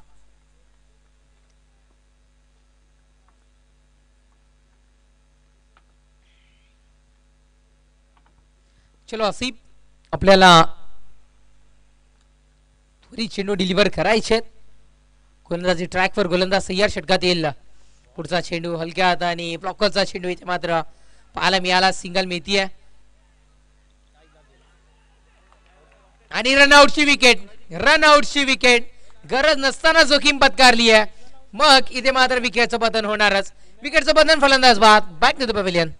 चलो आसिफ, आपल्याला थोडी चेंडू डिलिव्हर करायचे. गोलंदाजी ट्रॅकवर गोलंदाज सय्यार षटकात येईल. पुढचा चेंडू हलक्या हाताने ब्लॉकरचा चेंडू इथे मात्र पाहायला मिळाला. सिंगल मिळतीये आणि रनआउटची विकेट. गरज नसताना जोखीम पत्कारली आहे. मग इथे मात्र विकेटचं पतन होणारच. विकेटचं पतन, फलंदाज बाद. Back to the pavilion.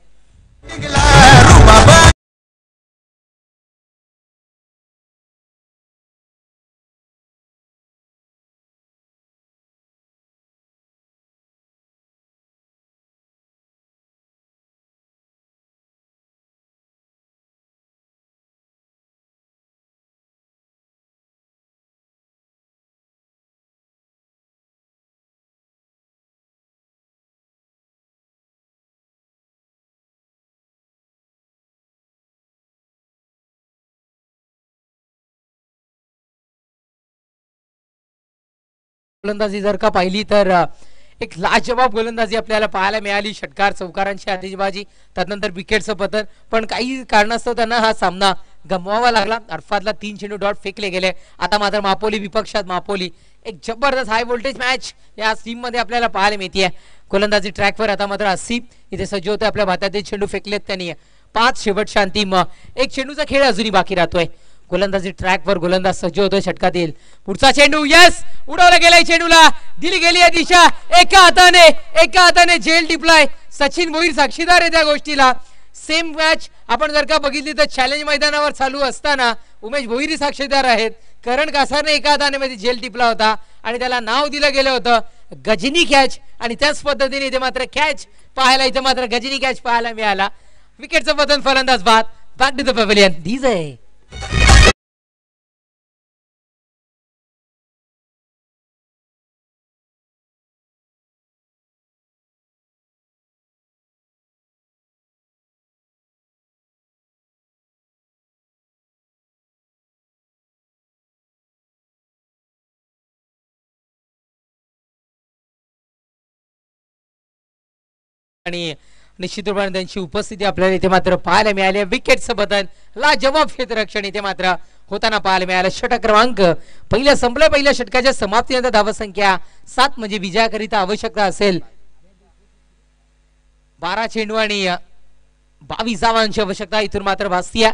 गोलंदाजी जर का पाहिली तर एक लाजवाब गोलंदाजी आपल्याला पाहायला मिळाली. षटकार, चौकारांची आतिषबाजी, त्यानंतर विकेटचं पतन. पण काही कारणास्तव त्यांना हा सामना गमवावा लागला. अरफातला 3 चेंडू डॉट फेकले गेले. आता मात्र मापोली विपक्षात मापोली. एक जबरदस्त हाय व्होल्टेज मॅच या टीम मध्ये आपल्याला पाहायला मिळते. गोलंदाजी ट्रॅकवर आता मात्र आसिफ इथे सज्ज होते. आपल्या भात्यातील चेंडू फेकलेत त्यांनी. 5 शेवटच्या अंतिम 1 चेंडूचा खेळ अजूनही बाकी राहतोय. गोलंदाजी ट्रॅकवर गोलंदाज सज्ज होतोय. षटकात येईल पुढचा चेंडू. यस, उडवला गेलाय. चेंडूला दिली गेली आहे दिशा. एका हाताने झेल टिपलाय. सचिन भोईर साक्षीदार आहे त्या गोष्टीला. सेम मॅच आपण जर का बघितली तर चॅलेंज मैदानावर चालू असताना उमेश भोईर साक्षीदार आहेत. करण कासारने एका हाताने मध्ये झेल टिपला होता आणि त्याला नाव दिलं गेलं होतं गजनी कॅच. आणि त्याच पद्धतीने इथे मात्र कॅच पाहायला, इथे मात्र गजनी कॅच पाहायला मिळाला. विकेटचं पतन, फलंदाज बाद. Back to the pavilion. धीज आहे. आणि निश्चित रूपाने त्यांची उपस्थिती आपल्याला इथे मात्र पाहायला मिळाली. विकेटचं पतन, लाजवाब क्षेत्ररक्षण इथे मात्र होताना पाहायला मिळालं. षटक क्रमांक पहिल्या षटकाच्या समाप्तीनंतर धावसंख्या 7 म्हणजे विजयाकरिता आवश्यकता असेल 12 चेंडू आणि 22 धावांची आवश्यकता इथून मात्र भासतीये.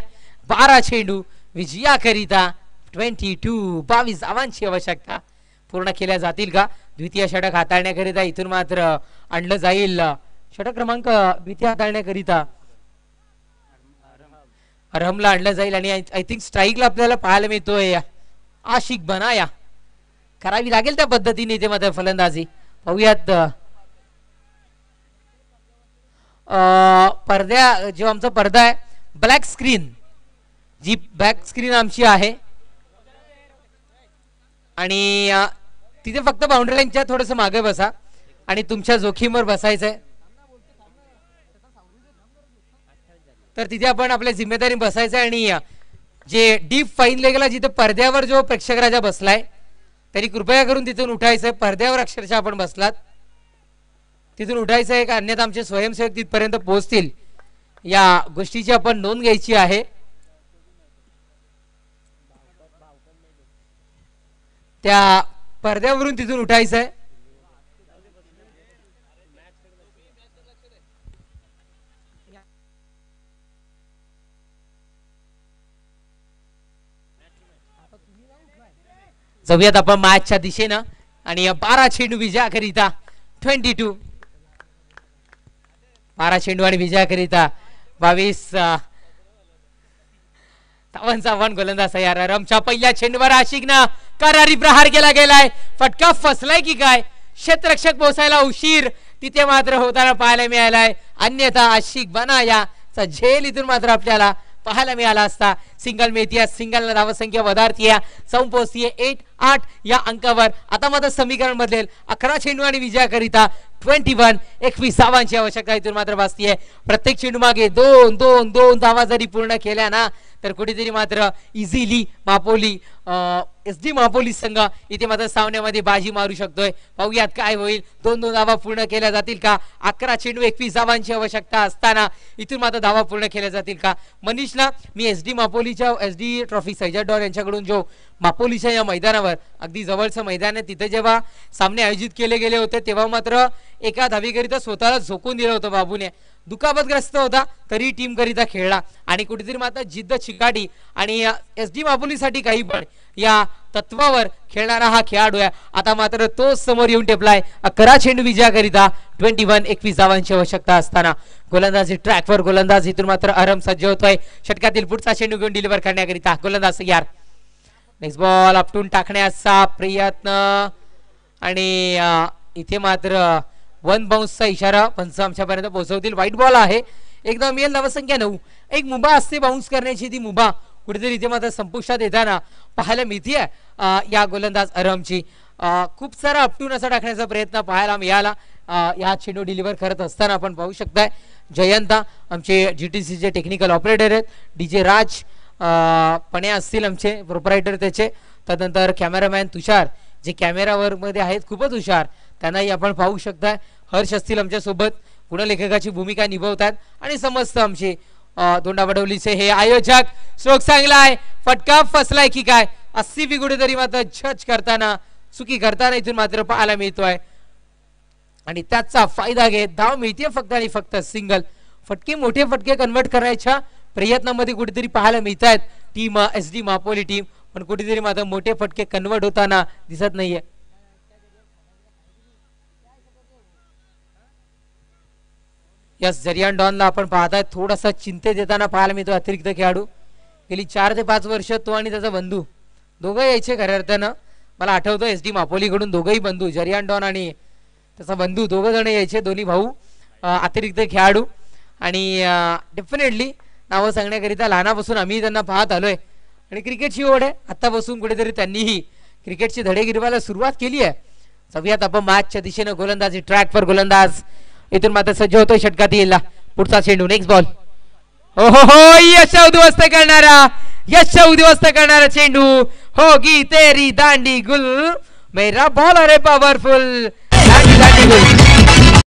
12 चेंडू विजयाकरिता 22 धावांची आवश्यकता पूर्ण केल्या जातील का? द्वितीय षटक हाताळण्याकरिता इथून मात्र आणलं जाईल. षटक क्रमांक द्वितीय हाताळण्याकरिता अरहमला आणलं जाईल आणि आय थिंक स्ट्राईकला आपल्याला पाहायला मिळतोय आशिक बनाया. करावी लागेल त्या पद्धतीने इथे मात्र फलंदाजी. पाहूयात पडद्या जो आमचा पडदा आहे ब्लॅक स्क्रीन, जी बॅक स्क्रीन आमची आहे आणि तिथे फक्त बाउंड्री लाईनच्या थोडस मागे बसा आणि तुमच्या जोखीमवर बसायचंय. तर तिथे आपण आपल्या जिम्मेदारी बसायचं आणि जे डीप फाईन लेगला जिथे पडद्यावर जो प्रेक्षक राजा बसलाय तरी कृपया करून तिथून उठायचंय. पडद्यावर अक्षरशः आपण बसलात तिथून उठायचं आहे, अन्यथा आमचे स्वयंसेवक तिथपर्यंत पोहोचतील. या गोष्टीची आपण नोंद घ्यायची आहे. त्या पडद्यावरून तिथून उठायचंय. जाऊयात आपण मॅचच्या दिशेनं आणि 12 चेंडू विजयाकरिता 22. 12 चेंडू आणि विजयाकरिता 22 धावांचा आव्हान गोलंदाज तयार. रमच्या पहिल्या चेंडूवर आशिकनं करारी प्रहार केला गेलाय. फटका फसलाय की काय? क्षेत्ररक्षक पोहोचायला उशीर तिथे मात्र होताना पाहायला मिळालाय. अन्यथा आशिक बनाया चा झेल इथून मात्र आपल्याला पाहायला मिळाला असता. सिंगल मिळतीये, सिंगल धावसंख्या वधारतीये, जाऊन पोहोचतीये 8 या अंकावर. आता मात्र समीकरण बदलेल. 11 चेंडू आणि विजयाकरिता 21 धावांची आवश्यकता इथून मात्र भासतीये. प्रत्येक चेंडू मागे 2 धावा जरी पूर्ण केल्या ना तर कुठेतरी मात्र इझिली मापोली SD मापोली संघ इथे मात्र सामन्यामध्ये बाजी मारू शकतोय. पाहूयात काय होईल. 2 धावा पूर्ण केल्या जातील का. 11 चेंडू 21 धावांची आवश्यकता असताना इथून मात्र धावा पूर्ण केल्या जातील का. मनीषला मी SD मापोलीच्या SD ट्रॉफी सैजाड यांच्याकडून जो मापोलीच्या या मैदानावर अगदी जवळचं मैदान आहे तिथे जेव्हा सामने आयोजित केले गेले होते तेव्हा मात्र एका धावेकरिता स्वतःला झोकून दिलं होतं बाबूने. दुखापतग्रस्त होता तरी टीम करिता खेळला आणि कुठेतरी मात्र जिद्द चिकाटी आणि SD मापोलीसाठी काही पण या तत्वावर खेळणारा हा खेळाडू आहे. आता मात्र तो समोर येऊन टेपलाय. 11 चेंडू विजयाकरिता 21 धावांची आवश्यकता असताना गोलंदाजी ट्रॅकवर गोलंदाज इथून मात्र आराम सज्ज होतोय. षटकातील पुढचा चेंडू घेऊन डिलिव्हर करण्याकरिता गोलंदाज यार. नेक्स्ट बॉल आपटून टाकण्याचा प्रयत्न आणि इथे मात्र 1 बाउन्सचा इशारा पंच आमच्यापर्यंत पोहोचवतील. वाईट बॉल आहे. एकदम मेल धावसंख्या 9. एक मुभा असते बाउन्स करण्याची, ती मुभा कुठेतरी इथे मात्र संपुष्टात येताना पाहायला मिळतीये या गोलंदाज अरमची. खूप सारा अपटून असा टाकण्याचा प्रयत्न पाहायला मिळाला. या चेंडू डिलिव्हर करत असताना आपण पाहू शकताय जयंता आमचे GTCचे टेक्निकल ऑपरेटर आहेत. DJ राज पणे असतील आमचे प्रोपरायटर त्याचे. तदनंतर कॅमेरामॅन तुषार जे कॅमेरावर मध्ये आहेत खूपच हुशार, त्यांनाही आपण पाहू शकताय. हर्ष असतील आमच्यासोबत गुणलेखकाची भूमिका निभवतात आणि समस्त आमचे दोंडावडवलीचे हे आयोजक. स्ट्रोक चांगलाय, फटका फसलाय की काय 80 बिगुडे तरी मात्र जज करताना चुकी करताना इथून मात्र पाहायला मिळतोय आणि त्याचा फायदा घेत धाव मिळते फक्त आणि फक्त सिंगल. फटके मोठे फटके कन्वर्ट करायच्या प्रयत्नामध्ये कुठेतरी पाहायला मिळत आहेत टीम SD मापोली टीम, पण कुठेतरी मात्र मोठे फटके कन्वर्ट होताना दिसत नाहीये. यस जरियान डॉनला आपण पाहताय थोडासा चिंतेत येताना पाहायला मिळतो. अतिरिक्त खेळाडू गेली 4 ते 5 वर्ष तो आणि त्याचा बंधू दोघं यायचे खऱ्या अर्थानं. मला आठवतं SD मापोलीकडून दोघंही बंधू जरियान डॉन आणि त्याचा बंधू दोघं जण यायचे, दोन्ही भाऊ अतिरिक्त खेळाडू. आणि डेफिनेटली नावं सांगण्याकरिता लहानापासून आम्ही त्यांना पाहत आलोय आणि क्रिकेटची ओढ आहे. आत्तापासून कुठेतरी त्यांनीही क्रिकेटची धडे गिरवायला सुरुवात केली आहे. सगळ्यात आपण मॅचच्या दिशेनं गोलंदाजी ट्रॅकवर गोलंदाज इथून मात्र सज्ज होतोय. षटकात येईल पुढचा चेंडू. Next ball. हो हो हो यश उद्ध्वस्त करणारा चेंडू. होगी तेरी दांडी गुल, मेरा बॉल अरे पॉवरफुल, दांडी गुल.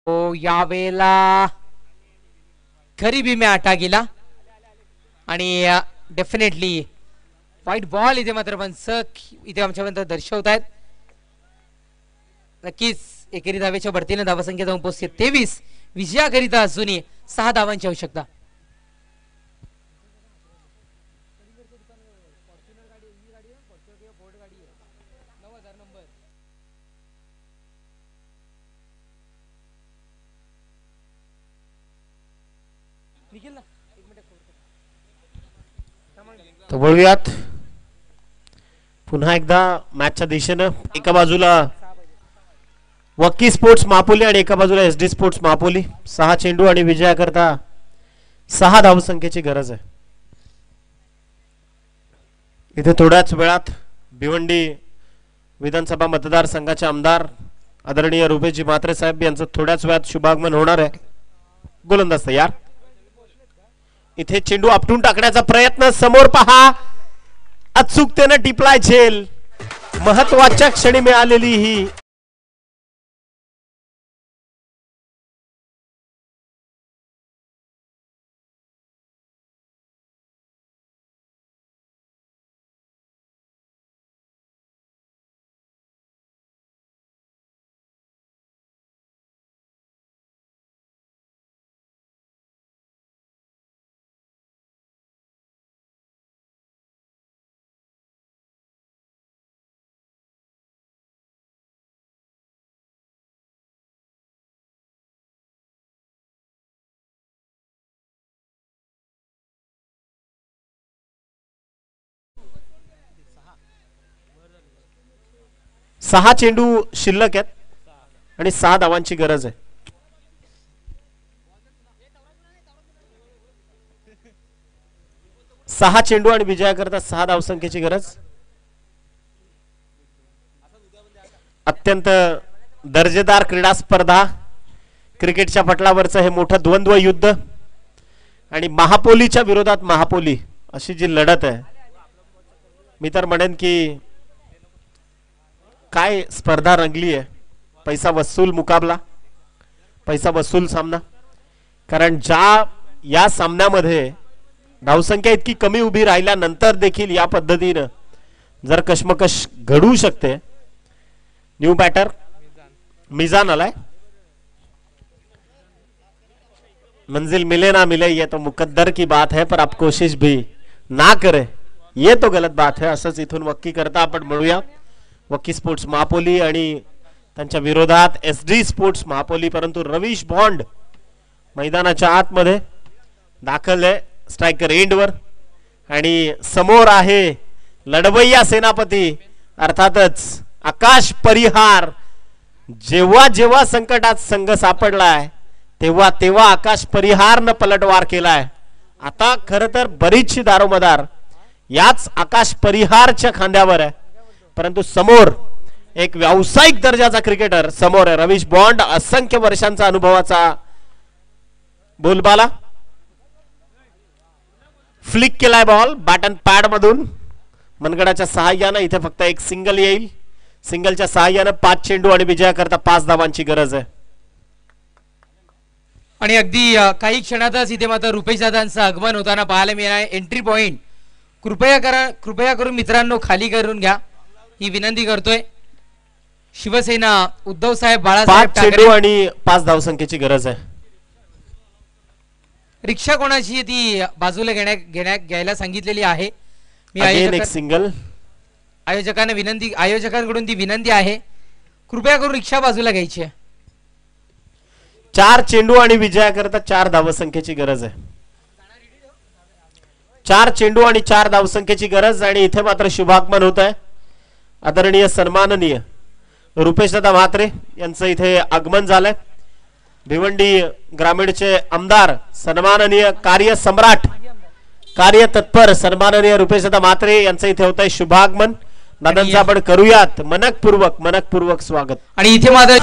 यावेळेला खरी मी आटा गेला आणि डेफिनेटली व्हाईट बॉल इथे मात्र पंच इथे आमच्यापर्यंत दर्शवत आहेत. नक्कीच एकेरी धावेच्या बढतीने धावसंख्या जाऊन पोहोचते 23. विजयाकरिता अजूनही 6 धावांची आवश्यकता.
तर वळूयात पुन्हा एकदा मॅचच्या दिशेनं. एका बाजूला वक्की स्पोर्ट्स महापोली आणि एका बाजूला SD स्पोर्ट्स महापोली. 6 चेंडू आणि विजयाकरता 6 धावसंख्येची गरज आहे. इथे थोड्याच वेळात भिवंडी विधानसभा मतदारसंघाचे आमदार आदरणीय रुपेशजी म्हात्रे साहेब यांचं थोड्याच वेळात शुभागमन होणार आहे. गोलंदाज तयार. इथे चेंडू आपटून टाकण्याचा प्रयत्न. समोर पहा, अचूकतेने टिपलाय झेल. महत्वाच्या क्षणी मिळालेली ही सहा चेंडू शिल्लक आहेत आणि 6 धावांची गरज आहे. सहा चेंडू आणि विजयाकरता 6 धावसंख्येची गरज. अत्यंत दर्जेदार क्रीडा स्पर्धा. क्रिकेटच्या पटलावरचं हे मोठं द्वंद्व युद्ध आणि महापोलीच्या विरोधात महापोली अशी जी लढत आहे, मी तर म्हणेन की काय स्पर्धा रंगली आहे. पैसा वसूल मुकाबला, पैसा वसूल सामना. कारण या सामन्यामध्ये धावसंख्या इतकी कमी उभी राहिल्यानंतर देखील या पद्धतीनं जर कशमकश घडू शकते. न्यू बॅटर मिजान आलाय. मंजिल मिले ना मिले ये तो मुकद्दर की बात है, पर आप कोशिश भी ना करे ये तो गलत बात है. असंच इथून वक्की करता आपण म्हणूया. वक्की स्पोर्ट्स महापोली आणि त्यांच्या विरोधात SD स्पोर्ट्स महापोली. परंतु रवीश बॉन्ड मैदानाच्या आतमध्ये दाखल आहे स्ट्रायकर एंडवर आणि समोर आहे लढवय्या सेनापती अर्थातच आकाश परिहार. जेव्हा जेव्हा संकटात संघ सापडलाय तेव्हा तेव्हा आकाश परिहारनं पलटवार केलाय. आता खरं तर बरीचशी दारोमदार याच आकाश परिहारच्या खांद्यावर आहे. परंतु समोर एक व्यावसायिक दर्जाचा क्रिकेटर समोर आहे रवीश बॉन्ड. असंख्य वर्षांचा अनुभवाचा बोलबाला. फ्लिक केलाय बॉल बॅट अँड पॅड मधून मनगडाच्या सहाय्यानं. इथे फक्त एक सिंगल येईल. सिंगलच्या सहाय्यानं 5 चेंडू आणि विजयाकरता 5 धावांची गरज आहे.
आणि अगदी काही क्षणातच इथे मात्र रुपेश दादांचं आगमन होताना पाहायला मिळालं. एंट्री पॉइंट कृपया करून मित्रांनो खाली करून घ्या ही विनंती करतोय. शिवसेना उद्धव साहेब बाळासाहेब
5 चेंडू आणि 5 धावसंख्येची गरज आहे.
रिक्षा कोणाची ती बाजूला घ्यायला सांगितलेली आहे. मी आयोजकांकडून ती विनंती आहे, कृपया करून रिक्षा बाजूला घ्यायची आहे.
4 चेंडू आणि विजयाकरता 4 धावसंख्येची गरज आहे. 4 चेंडू आणि 4 धावसंख्येची गरज. आणि इथे मात्र शुभागमन होत आहे. आदरणीय सन्माननीय रुपेशदादा म्हात्रे यांचं इथे आगमन झालंय. भिवंडी ग्रामीणचे आमदार सन्माननीय कार्यसम्राट कार्यतत्पर सन्माननीय रुपेशदादा म्हात्रे यांचं इथे होत आहे शुभागमन. दादांचं आपण करूयात मनकपूर्वक स्वागत.
आणि इथे मात्र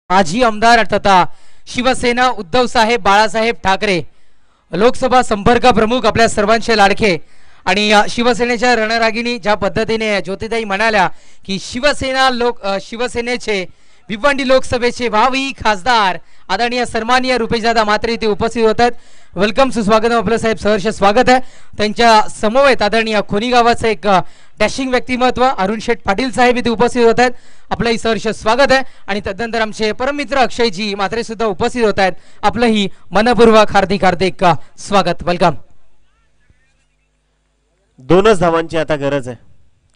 माजी आमदार तथा शिवसेना उद्धव साहेब बाळासाहेब ठाकरे लोकसभा संपर्क प्रमुख आपल्या सर्वांचे लाडके आणि शिवसेनेच्या रणरागिणी ज्या पद्धतीने ज्योतिताई म्हणाल्या की शिवसेनेचे भिवंडी लोकसभेचे भावी खासदार आदरणीय सन्माननीय रुपेशदादा म्हात्रे इथे उपस्थित होतात. वेलकम सुस्वागत आपलं साहेब सहर्ष स्वागत आहे. त्यांच्या समवेत आदरणीय खोनी गावाचं एक डॅशिंग व्यक्तिमत्व अरुण शेठ पाटील साहेब इथे उपस्थित होत आहेत. आपलंही सहर्ष स्वागत आहे आणि तदनंतर आमचे परममित्र अक्षयजी म्हात्रे सुद्धा उपस्थित होत आहेत. आपलंही मनपूर्वक हार्दिक हार्दिक स्वागत. वेलकम.
दोनच धावांची आता गरज आहे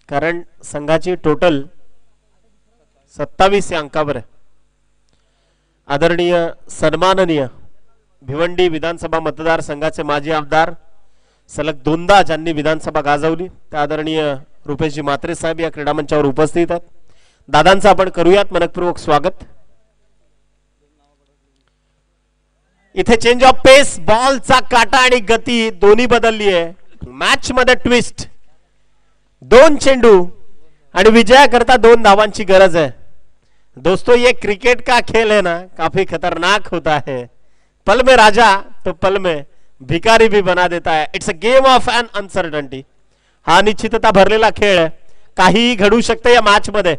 कारण संघाची टोटल 27 या अंकावर आहे. आदरणीय सन्माननीय भिवंडी विधानसभा मतदारसंघाचे माजी आमदार सलग दोनदा ज्यांनी विधानसभा गाजवली त्या आदरणीय रुपेशजी म्हात्रे साहेब या क्रीडा मंचावर उपस्थित आहेत. दादांचं आपण करूयात मनपूर्वक स्वागत. इथे चेंज ऑफ पेस, बॉलचा काटा आणि गती दोन्ही बदलली आहे. मॅच मध्ये ट्विस्ट, 2 चेंडू आणि विजयाकरता 2 धावांची गरज है. दोस्तों ये क्रिकेट का खेल है ना, काफी खतरनाक होता है. पल में राजा तो पल में भिकारी भी बना देता है. It's a game of an uncertainty. हा निश्चितता भरलेला खेळ आहे. काहीही घडू शकते या मॅच मध्ये.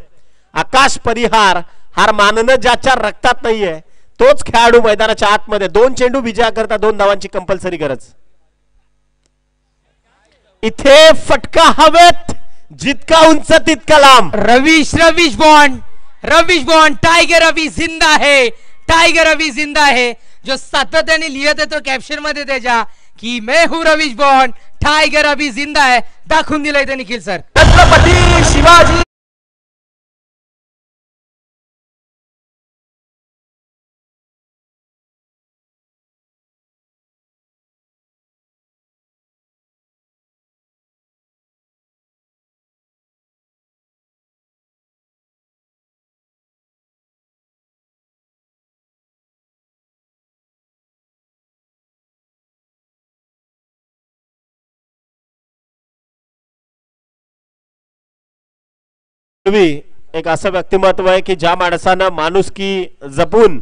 आकाश परिहार हार मानणं ज्याच्या रक्तात नाहीये तोच खेळाडू मैदानाच्या आतमध्ये. 2 चेंडू विजयाकरता 2 धावांची कंपल्सरी गरज. इथे फटका हवेत, जितका उंच तितका लांब.
रविश बॉन्ड टाइगर रवि जिंदा है, टाइगर रवि जिंदा है. जो सातत्याने लिहित येतो कॅप्शन मध्ये त्याच्या की मैं हूं रविश बॉन्ड, टाइगर रवि जिंदा है. दाखवून दिलंय ते निखिल सर. छत्रपती शिवाजी
एक असं व्यक्तिमत्व आहे की ज्या माणसानं माणुसकी जपून